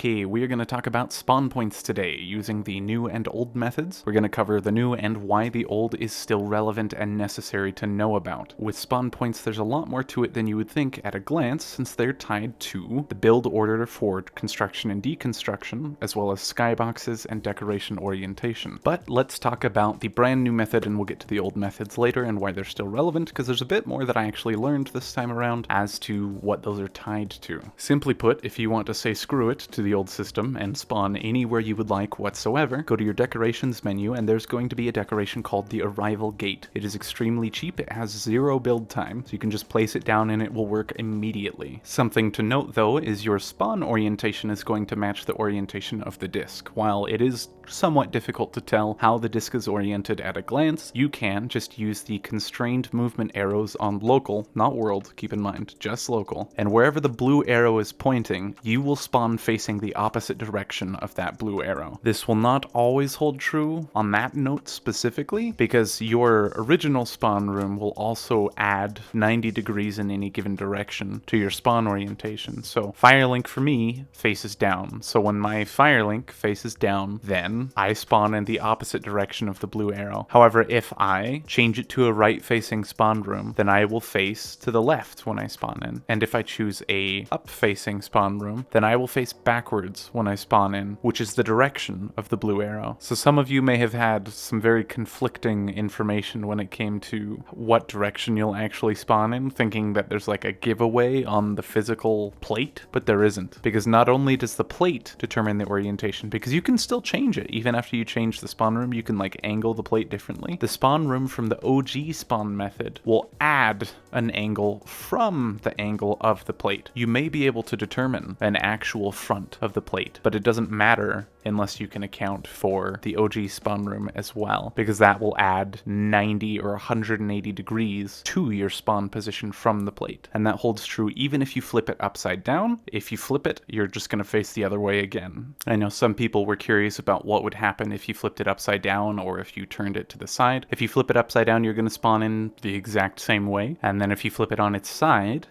Okay, we are going to talk about spawn points today, using the new and old methods. We're going to cover the new and why the old is still relevant and necessary to know about. With spawn points, there's a lot more to it than you would think at a glance, since they're tied to the build order for construction and deconstruction, as well as skyboxes and decoration orientation. But let's talk about the brand new method, and we'll get to the old methods later and why they're still relevant, because there's a bit more that I actually learned this time around as to what those are tied to. Simply put, if you want to say screw it to the old system and spawn anywhere you would like whatsoever, go to your decorations menu and there's going to be a decoration called the arrival gate. It is extremely cheap, it has 0 build time, so you can just place it down and it will work immediately. Something to note though is your spawn orientation is going to match the orientation of the disc. While it is somewhat difficult to tell how the disc is oriented at a glance, you can just use the constrained movement arrows on local, not world, keep in mind, just local, and wherever the blue arrow is pointing, you will spawn facing the opposite direction of that blue arrow. This will not always hold true on that note specifically, because your original spawn room will also add 90 degrees in any given direction to your spawn orientation. So Firelink for me faces down, so when my Firelink faces down, then I spawn in the opposite direction of the blue arrow. However, if I change it to a right-facing spawn room, then I will face to the left when I spawn in. And if I choose a up-facing spawn room, then I will face backwards when I spawn in, which is the direction of the blue arrow. So some of you may have had some very conflicting information when it came to what direction you'll actually spawn in, thinking that there's like a giveaway on the physical plate, but there isn't. Because not only does the plate determine the orientation, because you can still change it. Even after you change the spawn room, you can like angle the plate differently. The spawn room from the OG spawn method will add an angle from the angle of the plate. You may be able to determine an actual front of the plate, but it doesn't matter unless you can account for the OG spawn room as well, because that will add 90 or 180 degrees to your spawn position from the plate. And that holds true even if you flip it upside down. If you flip it, you're just going to face the other way again. I know some people were curious about what would happen if you flipped it upside down or if you turned it to the side. If you flip it upside down, you're going to spawn in the exact same way. And then if you flip it on its side,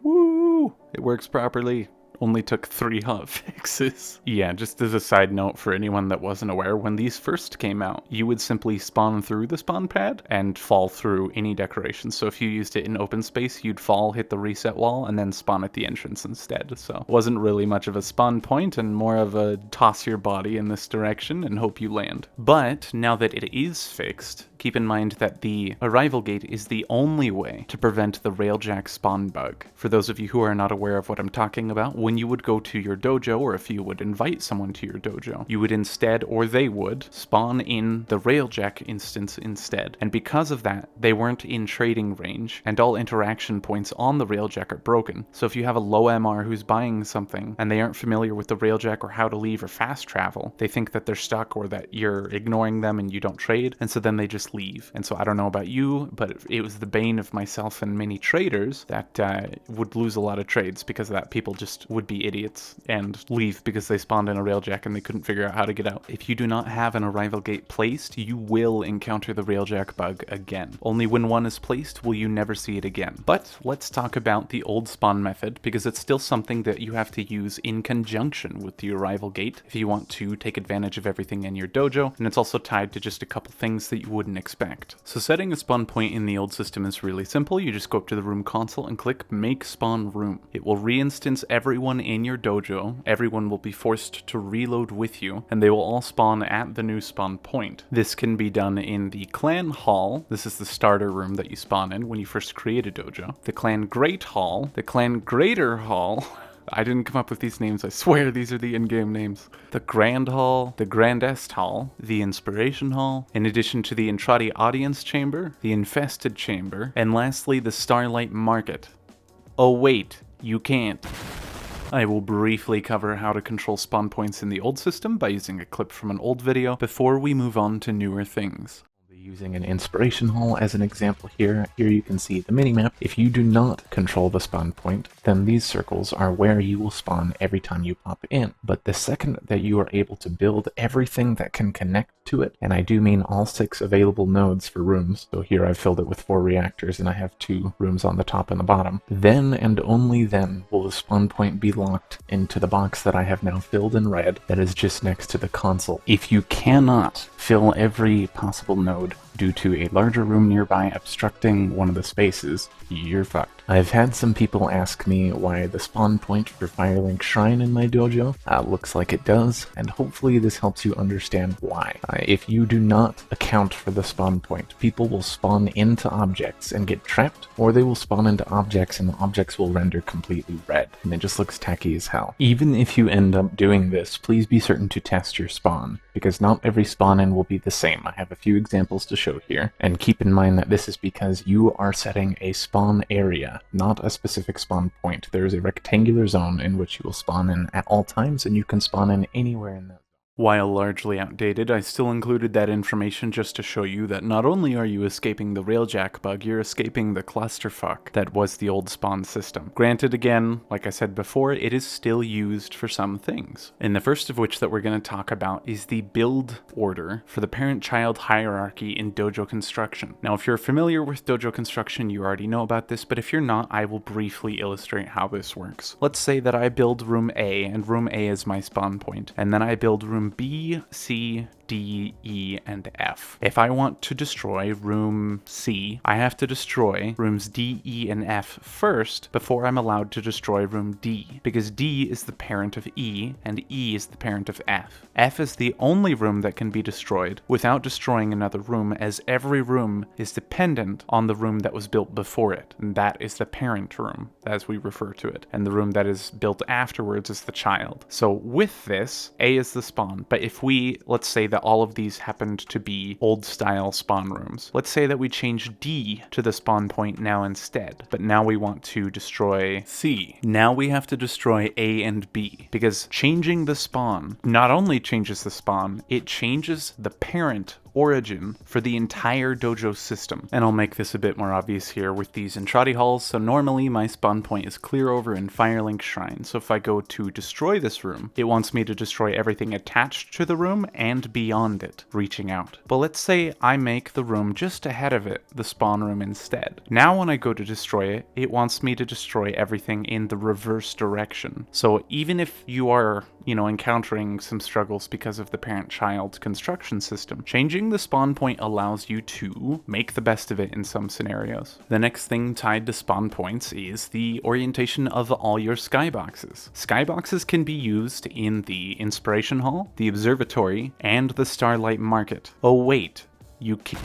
woo! It works properly. Only took 3 hot fixes. Yeah, just as a side note for anyone that wasn't aware, when these first came out, you would simply spawn through the spawn pad and fall through any decoration. So if you used it in open space, you'd fall, hit the reset wall, and then spawn at the entrance instead. So it wasn't really much of a spawn point and more of a toss your body in this direction and hope you land. But now that it is fixed, keep in mind that the arrival gate is the only way to prevent the Railjack Spawn Bug. For those of you who are not aware of what I'm talking about, when you would go to your dojo, or if you would invite someone to your dojo, you would instead, or they would, spawn in the Railjack instance instead. And because of that, they weren't in trading range, and all interaction points on the Railjack are broken. So if you have a low MR who's buying something, and they aren't familiar with the Railjack or how to leave or fast travel, they think that they're stuck or that you're ignoring them and you don't trade, and so then they just leave. And so I don't know about you, but it was the bane of myself and many traders that would lose a lot of trades because of that. People just would be idiots and leave because they spawned in a Railjack and they couldn't figure out how to get out. If you do not have an arrival gate placed, you will encounter the Railjack bug again. Only when one is placed will you never see it again. But let's talk about the old spawn method, because it's still something that you have to use in conjunction with the arrival gate if you want to take advantage of everything in your dojo, and it's also tied to just a couple things that you wouldn't expect. So setting a spawn point in the old system is really simple. You just go up to the room console and click Make Spawn Room. It will re-instance everyone in your dojo. Everyone will be forced to reload with you, and they will all spawn at the new spawn point. This can be done in the clan hall. This is the starter room that you spawn in when you first create a dojo. The clan great hall, the clan greater hall. I didn't come up with these names, I swear these are the in-game names. The Grand Hall, the Grandest Hall, the Inspiration Hall, in addition to the Entrati Audience Chamber, the Infested Chamber, and lastly the Starlight Market. Oh wait, you can't. I will briefly cover how to control spawn points in the old system by using a clip from an old video before we move on to newer things. Using an inspiration hall as an example here you can see the minimap. If you do not control the spawn point, then these circles are where you will spawn every time you pop in. But the second that you are able to build everything that can connect to it, and I do mean all 6 available nodes for rooms, so here I've filled it with 4 reactors and I have 2 rooms on the top and the bottom, then and only then will the spawn point be locked into the box that I have now filled in red that is just next to the console. If you cannot fill every possible node due to a larger room nearby obstructing one of the spaces, you're fucked. I've had some people ask me why the spawn point for Firelink Shrine in my dojo looks like it does, and hopefully this helps you understand why. If you do not account for the spawn point, people will spawn into objects and get trapped, or they will spawn into objects and the objects will render completely red, and it just looks tacky as hell. Even if you end up doing this, please be certain to test your spawn, because not every spawn-in will be the same. I have a few examples to show here, and keep in mind that this is because you are setting a spawn area, not a specific spawn point. There is a rectangular zone in which you will spawn in at all times, and you can spawn in anywhere in that. While largely outdated, I still included that information just to show you that not only are you escaping the Railjack bug, you're escaping the clusterfuck that was the old spawn system. Granted, again, like I said before, it is still used for some things. And the first of which that we're going to talk about is the build order for the parent-child hierarchy in dojo construction. Now, if you're familiar with dojo construction, you already know about this, but if you're not, I will briefly illustrate how this works. Let's say that I build room A, and room A is my spawn point, and then I build room B, C, D, E, and F. If I want to destroy room C, I have to destroy rooms D, E, and F first before I'm allowed to destroy room D, because D is the parent of E, and E is the parent of F. F is the only room that can be destroyed without destroying another room, as every room is dependent on the room that was built before it, and that is the parent room, as we refer to it, and the room that is built afterwards is the child. So with this, A is the spawn, but if we, let's say that all of these happened to be old style spawn rooms. Let's say that we change D to the spawn point now instead, but now we want to destroy C. Now we have to destroy A and B, because changing the spawn not only changes the spawn, it changes the parent origin for the entire dojo system. And I'll make this a bit more obvious here with these Entrati halls. So normally my spawn point is clear over in Firelink Shrine. So if I go to destroy this room, it wants me to destroy everything attached to the room and beyond it, reaching out. But let's say I make the room just ahead of it the spawn room instead. Now when I go to destroy it, it wants me to destroy everything in the reverse direction. So even if you are, encountering some struggles because of the parent-child construction system, changing the spawn point allows you to make the best of it in some scenarios. The next thing tied to spawn points is the orientation of all your skyboxes. Skyboxes can be used in the Inspiration Hall, the Observatory, and the Starlight Market. Oh wait, you can't.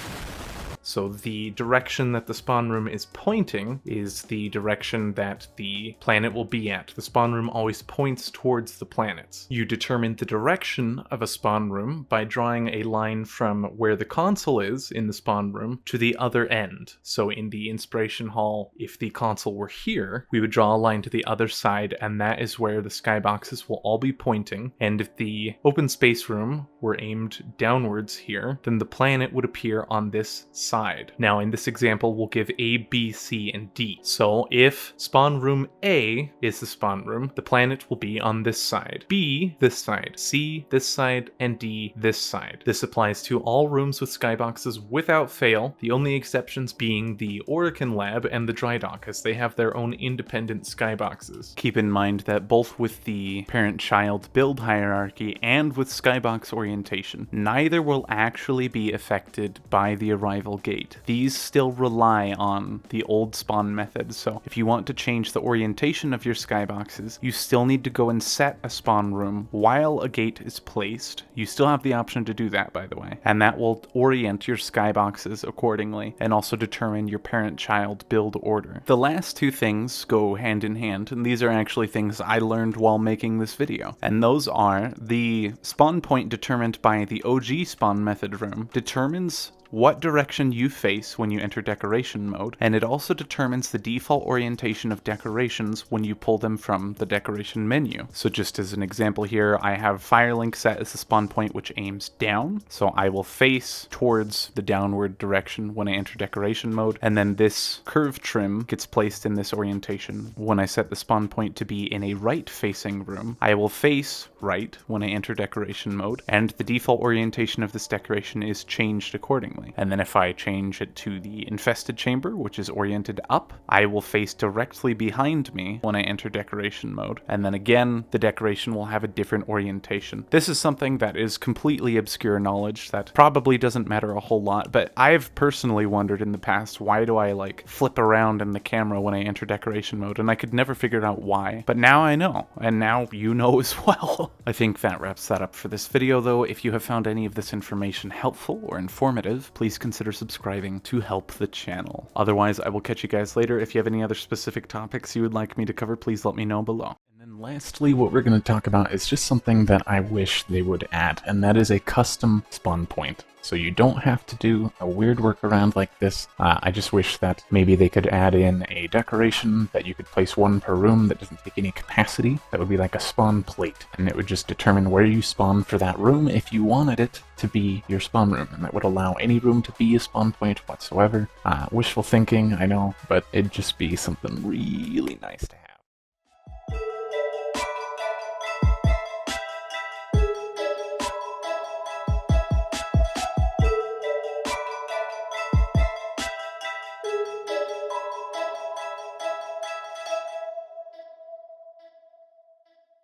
So the direction that the spawn room is pointing is the direction that the planet will be at. The spawn room always points towards the planets. You determine the direction of a spawn room by drawing a line from where the console is in the spawn room to the other end. So in the Inspiration Hall, if the console were here, we would draw a line to the other side, and that is where the skyboxes will all be pointing. And if the open space room were aimed downwards here, then the planet would appear on this side. Now in this example, we'll give A, B, C, and D. So if spawn room A is the spawn room, the planet will be on this side, B this side, C this side, and D this side. This applies to all rooms with skyboxes without fail, the only exceptions being the Orican Lab and the Dry Dock, as they have their own independent skyboxes. Keep in mind that both with the parent-child build hierarchy and with skybox orientation, neither will actually be affected by the arrival gate. These still rely on the old spawn method, so if you want to change the orientation of your skyboxes, you still need to go and set a spawn room while a gate is placed. You still have the option to do that, by the way, and that will orient your skyboxes accordingly and also determine your parent-child build order. The last two things go hand in hand, and these are actually things I learned while making this video, and those are the spawn point determined by the OG spawn method room determines what direction you face when you enter decoration mode, and it also determines the default orientation of decorations when you pull them from the decoration menu. So just as an example here, I have Firelink set as the spawn point which aims down, so I will face towards the downward direction when I enter decoration mode, and then this curve trim gets placed in this orientation. When I set the spawn point to be in a right-facing room, I will face right when I enter decoration mode, and the default orientation of this decoration is changed accordingly. And then if I change it to the infested chamber, which is oriented up, I will face directly behind me when I enter decoration mode, and then again the decoration will have a different orientation. This is something that is completely obscure knowledge that probably doesn't matter a whole lot, but I've personally wondered in the past, why do I like flip around in the camera when I enter decoration mode, and I could never figure out why. But now I know, and now you know as well. I think that wraps that up for this video though. If you have found any of this information helpful or informative, please consider subscribing to help the channel. Otherwise, I will catch you guys later. If you have any other specific topics you would like me to cover, please let me know below. And lastly, what we're going to talk about is just something that I wish they would add, and that is a custom spawn point. So you don't have to do a weird workaround like this. I just wish that maybe they could add in a decoration that you could place one per room that doesn't take any capacity. That would be like a spawn plate, and it would just determine where you spawn for that room if you wanted it to be your spawn room, and that would allow any room to be a spawn point whatsoever. Wishful thinking, I know, but it'd just be something really nice to have.